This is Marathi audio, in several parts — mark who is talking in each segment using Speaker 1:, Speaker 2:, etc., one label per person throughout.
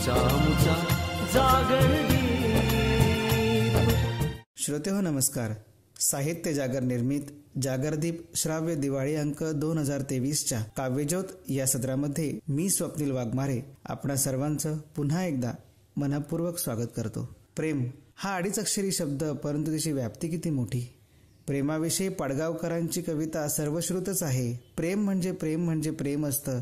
Speaker 1: आमचा जागर दीप.
Speaker 2: श्रोतेहो नमस्कार. साहित्य जागर निर्मित जागरदीप श्राव्य दिवाळी अंक 2023च्या काव्यज्योत या सत्रामध्ये मी स्वप्नील वाघमारे आपणा सर्वांचं पुन्हा एकदा मनपूर्वक स्वागत करतो. प्रेम हा अडीच अक्षरी शब्द, परंतु त्याची व्याप्ती किती मोठी. प्रेमाविषयी पाडगावकरांची कविता सर्वश्रुतच आहे. प्रेम म्हणजे प्रेम म्हणजे प्रेम असतं,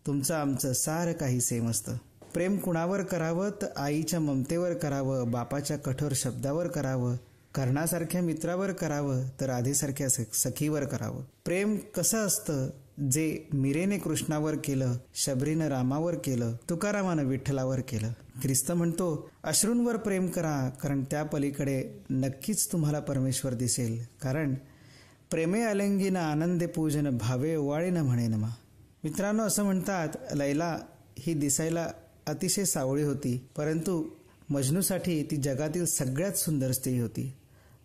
Speaker 2: तुमचं आमचं सारं काही सेम असतं. प्रेम कुणावर करावं तर आईच्या ममतेवर करावं, बापाच्या कठोर शब्दावर करावं, कर्णासारख्या मित्रावर करावं तर राधेसारख्या सखीवर करावं. प्रेम कसं असतं जे मीरेने कृष्णावर केलं, शबरीनं रामावर केलं, तुकारामानं विठ्ठलावर केलं. ख्रिस्त म्हणतो अश्रूंवर प्रेम करा, कारण त्या पलीकडे नक्कीच तुम्हाला परमेश्वर दिसेल. कारण प्रेमे अलंगीन आनंदे पूजन, भावे ओवाळीन म्हणे नमा. मित्रांनो, असं म्हणतात लैला ही दिसायला अतिशय सावळी होती, परंतु मजनूसाठी ती जगातील सगळ्यात सुंदर स्त्री होती.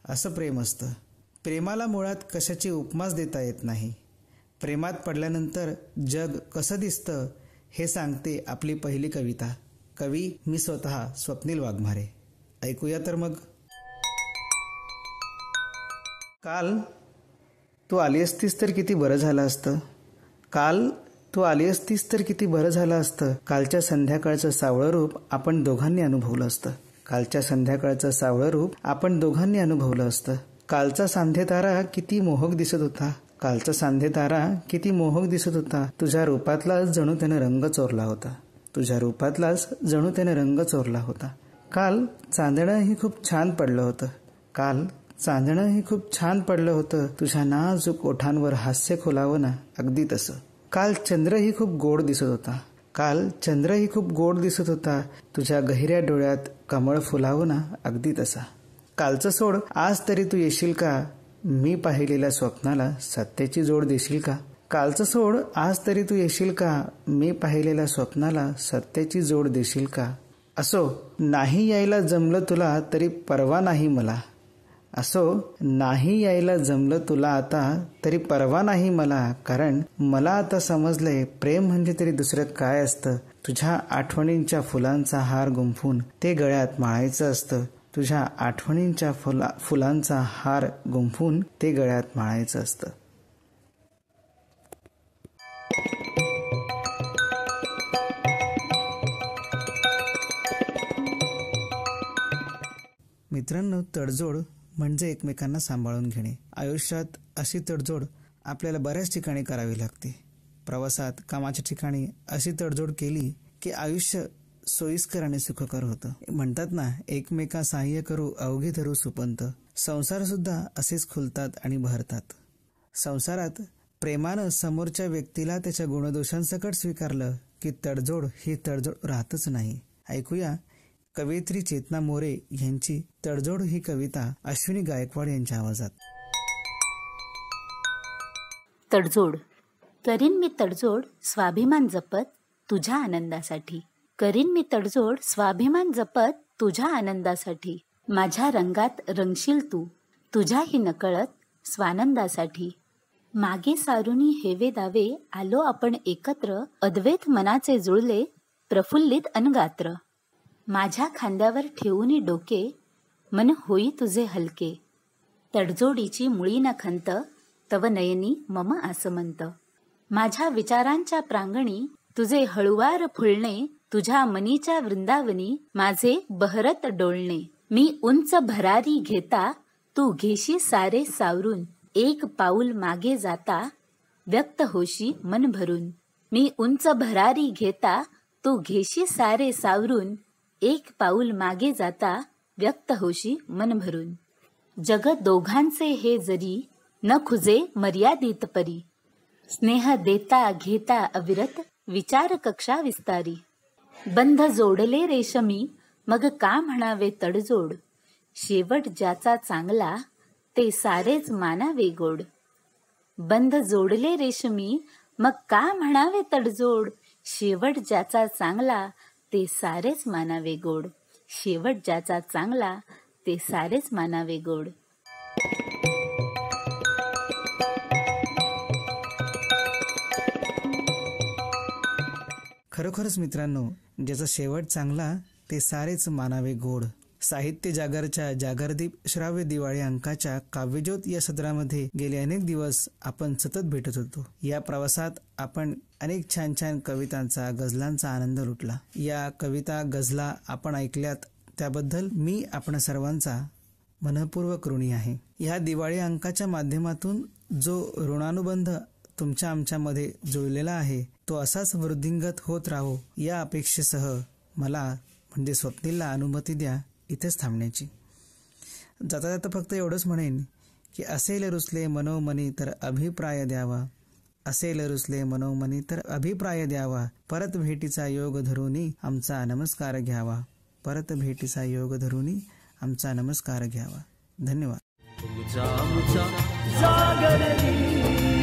Speaker 2: असं प्रेम असतं. प्रेमाला मुळात कशाची उपमाच देता येत नाही. प्रेमात पडल्यानंतर जग कसं दिसतं हे सांगते आपली पहिली कविता. कवी मी स्वतः स्वप्नील वाघमारे. ऐकूया तर मग. काल तू आली असतीस तर किती बरं झालं असतं. काल तू आली असतीस तर किती बरं झालं असतं. कालच्या संध्याकाळचं सावळं रूप आपण दोघांनी अनुभवलं असतं. कालच्या संध्याकाळचं सावळं रूप आपण दोघांनी अनुभवलं असतं. कालचा सांधेतारा किती मोहक दिसत होता. कालचा सांधेतारा किती मोहक दिसत होता. तुझ्या रूपातलाच जणू त्यानं रंग चोरला होता. तुझ्या रूपातलाच जणू त्यानं रंग चोरला होता. काल चांदणंही खूप छान पडलं होतं. काल चांदणंही खूप छान पडलं होतं. तुझ्या नाजूक ओठांवर हास्य खुलावं ना, अगदी तसं. काल चंद्रही खूप गोड दिसत होता. काल चंद्रही खूप गोड दिसत होता. तुझ्या गहिऱ्या डोळ्यात कमळ फुलावं ना, अगदी तसा. कालचं सोड, आज तरी तू येशील का. मी पाहिलेल्या स्वप्नाला सत्याची जोड देशील का. कालचं सोड, आज तरी तू येशील का. मी पाहिलेल्या स्वप्नाला सत्याची जोड देशील का. असो नाही यायला जमलं तुला तरी परवा नाही मला. असो नाही यायला जमलं तुला आता तरी परवा नाही मला. कारण मला आता समजलंय प्रेम म्हणजे तरी दुसरं काय असतं. तुझ्या आठवणींच्या फुलांचा हार गुंफून ते गळ्यात माळायचं असतं. तुझ्या आठवणींच्या फुलांचा हार गुंफून ते गळ्यात माळायचं असतं. मित्रांनो, तडजोड म्हणजे एकमेकांना सांभाळून घेणे. आयुष्यात अशी तडजोड आपल्याला बऱ्याच ठिकाणी करावी लागते. प्रवासात, कामाच्या ठिकाणी अशी तडजोड केली की आयुष्य सोयीस्कर आणि सुखकर होतं. म्हणतात ना, एकमेका सहाय्य करू अवघे धरू सुपंत. संसार सुद्धा असेच खुलतात आणि भरतात. संसारात प्रेमानं समोरच्या व्यक्तीला त्याच्या गुणदोषांसकट स्वीकारलं की तडजोड ही तडजोड राहतच नाही. ऐकूया कवयित्री चेतना मोरे यांची तडजोड ही कविता अश्विनी गायकवाड यांच्या आवाजात.
Speaker 3: तडजोड. करीन मी तडजोड स्वाभिमान जपत तुझ्या आनंदासाठी. करीन मी तडजोड स्वाभिमान जपत तुझ्या आनंदासाठी. माझ्या रंगात रंगशील तू तुझ्याही नकळत स्वानंदासाठी. मागे सारुनी हेवे दावे आलो आपण एकत्र. अद्वैत मनाचे जुळले प्रफुल्लित अनगात्र. माझ्या खांद्यावर ठेवूनी डोके मन होई तुझे हलके. तडजोडीची मुळी न खंत तव नयनी मम आसमंत. माझ्या विचारांच्या प्रांगणी तुझे हळुवार फुलणे. तुझ्या मनीच्या वृंदावनी माझे बहरत डोलणे. मी उंच भरारी घेता तू घेशी सारे सावरून. एक पाऊल मागे जाता व्यक्त होशी मन भरून. मी उंच भरारी घेता तू घेशी सारे सावरून. एक पाऊल मागे जाता व्यक्त होशी मन भरून. जग दोघांचे हे जरी न खुजे मर्यादित परी. स्नेह देता घेता अविरत विचार कक्षा विस्तारी. बंध जोडले रेशमी मग का म्हणावे तडजोड. शेवट ज्याचा चांगला ते सारेच मानावे गोड. बंध जोडले रेशमी मग का म्हणावे तडजोड. शेवट ज्याचा चांगला ते सारेच मानावे गोड. शेवट ज्याचा चांगला ते सारेच मानावे गोड.
Speaker 2: खरोखरच मित्रांनो, ज्याचा शेवट चांगला ते सारेच मानावे गोड. साहित्य जागरच्या जागरदीप श्राव्य दिवाळी अंकाच्या काव्यज्योत या सत्रामध्ये गेले अनेक दिवस आपण सतत भेटत होतो. या प्रवासात आपण अनेक छान छान कवितांचा, गझलांचा आनंद लुटला. या कविता, गझला आपण ऐकल्यात त्याबद्दल मी आपण सर्वांचा मनःपूर्वक ऋणी आहे. या दिवाळी अंकाच्या माध्यमातून जो ऋणानुबंध तुमच्या आमच्यामध्ये जुळलेला आहे तो असाच वृद्धिंगत होत राहो या अपेक्षेसह मला म्हणजे स्वप्नीलला अनुमती द्या इथेच थांबण्याची. जाता जाता फक्त एवढंच म्हणेन की असेल रुसले मनोमनी तर अभिप्राय द्यावा, असेल रुसले मनोमनी तर अभिप्राय द्यावा, परत भेटीचा योग धरूनी आमचा नमस्कार घ्यावा, परत भेटीचा योग धरूनी आमचा नमस्कार घ्यावा. धन्यवाद.
Speaker 1: तुझा आमचा जागरदीप